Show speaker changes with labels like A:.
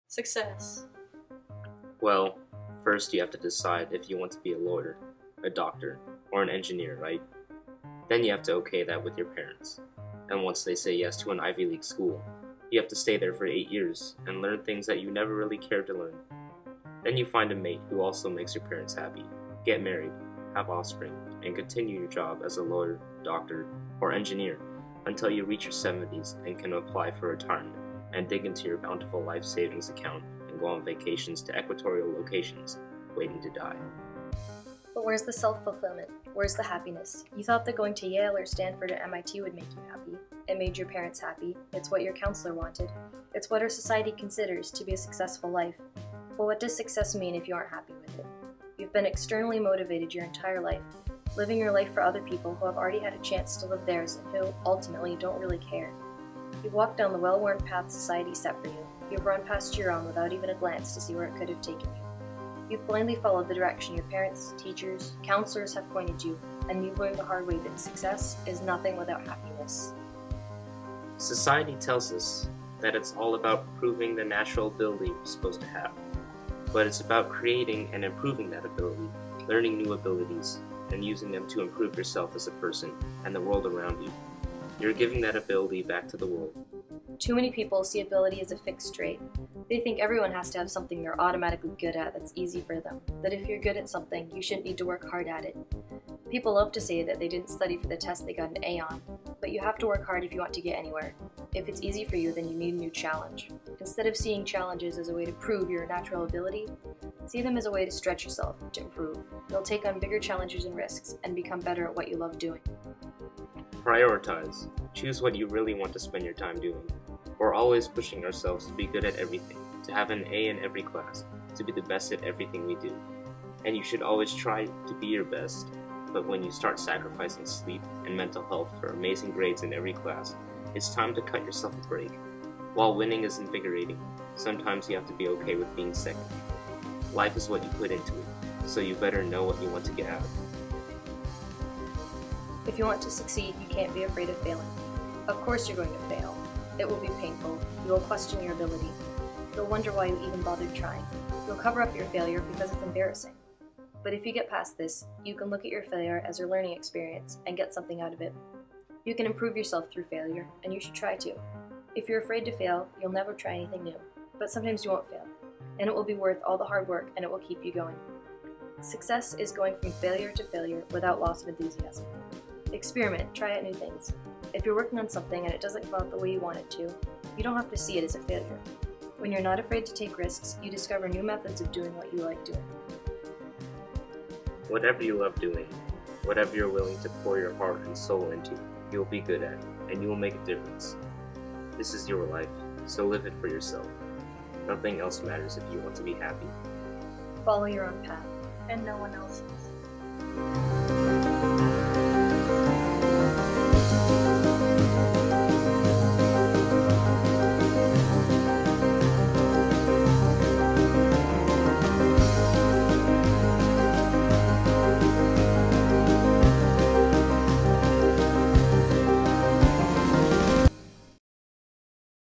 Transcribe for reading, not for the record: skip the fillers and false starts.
A: Success.
B: Well, first you have to decide if you want to be a lawyer, a doctor, or an engineer, right? Then you have to okay that with your parents. And once they say yes to an Ivy League school, you have to stay there for 8 years and learn things that you never really cared to learn. Then you find a mate who also makes your parents happy, get married, have offspring, and continue your job as a lawyer, doctor, or engineer until you reach your 70s and can apply for retirement and dig into your bountiful life savings account and go on vacations to equatorial locations, waiting to die.
C: But where's the self-fulfillment? Where's the happiness? You thought that going to Yale or Stanford or MIT would make you happy. It made your parents happy. It's what your counselor wanted. It's what our society considers to be a successful life. Well, what does success mean if you aren't happy with it? You've been externally motivated your entire life, living your life for other people who have already had a chance to live theirs and who, ultimately, don't really care. You've walked down the well-worn path society set for you. You've run past your own without even a glance to see where it could have taken you. You've blindly followed the direction your parents, teachers, counselors have pointed you, and you've learned the hard way that success is nothing without happiness.
B: Society tells us that it's all about proving the natural ability we're supposed to have, but it's about creating and improving that ability, learning new abilities, and using them to improve yourself as a person and the world around you. You're giving that ability back to the world.
C: Too many people see ability as a fixed trait. They think everyone has to have something they're automatically good at that's easy for them, that if you're good at something, you shouldn't need to work hard at it. People love to say that they didn't study for the test they got an A on, but you have to work hard if you want to get anywhere. If it's easy for you, then you need a new challenge. Instead of seeing challenges as a way to prove your natural ability, see them as a way to stretch yourself, to improve. You'll take on bigger challenges and risks, and become better at what you love doing.
B: Prioritize. Choose what you really want to spend your time doing. We're always pushing ourselves to be good at everything, to have an A in every class, to be the best at everything we do. And you should always try to be your best, but when you start sacrificing sleep and mental health for amazing grades in every class, it's time to cut yourself a break. While winning is invigorating, sometimes you have to be okay with being second. Life is what you put into it, so you better know what you want to get out of it.
C: If you want to succeed, you can't be afraid of failing. Of course you're going to fail. It will be painful. You will question your ability. You'll wonder why you even bothered trying. You'll cover up your failure because it's embarrassing. But if you get past this, you can look at your failure as your learning experience and get something out of it. You can improve yourself through failure, and you should try to. If you're afraid to fail, you'll never try anything new. But sometimes you won't fail, and it will be worth all the hard work, and it will keep you going. Success is going from failure to failure without loss of enthusiasm. Experiment, try out new things. If you're working on something and it doesn't come out the way you want it to, you don't have to see it as a failure. When you're not afraid to take risks, you discover new methods of doing what you like doing.
B: Whatever you love doing, whatever you're willing to pour your heart and soul into, you'll be good at, and you will make a difference. This is your life, so live it for yourself. Nothing else matters if you want to be happy.
C: Follow your own path.
A: And no one else's.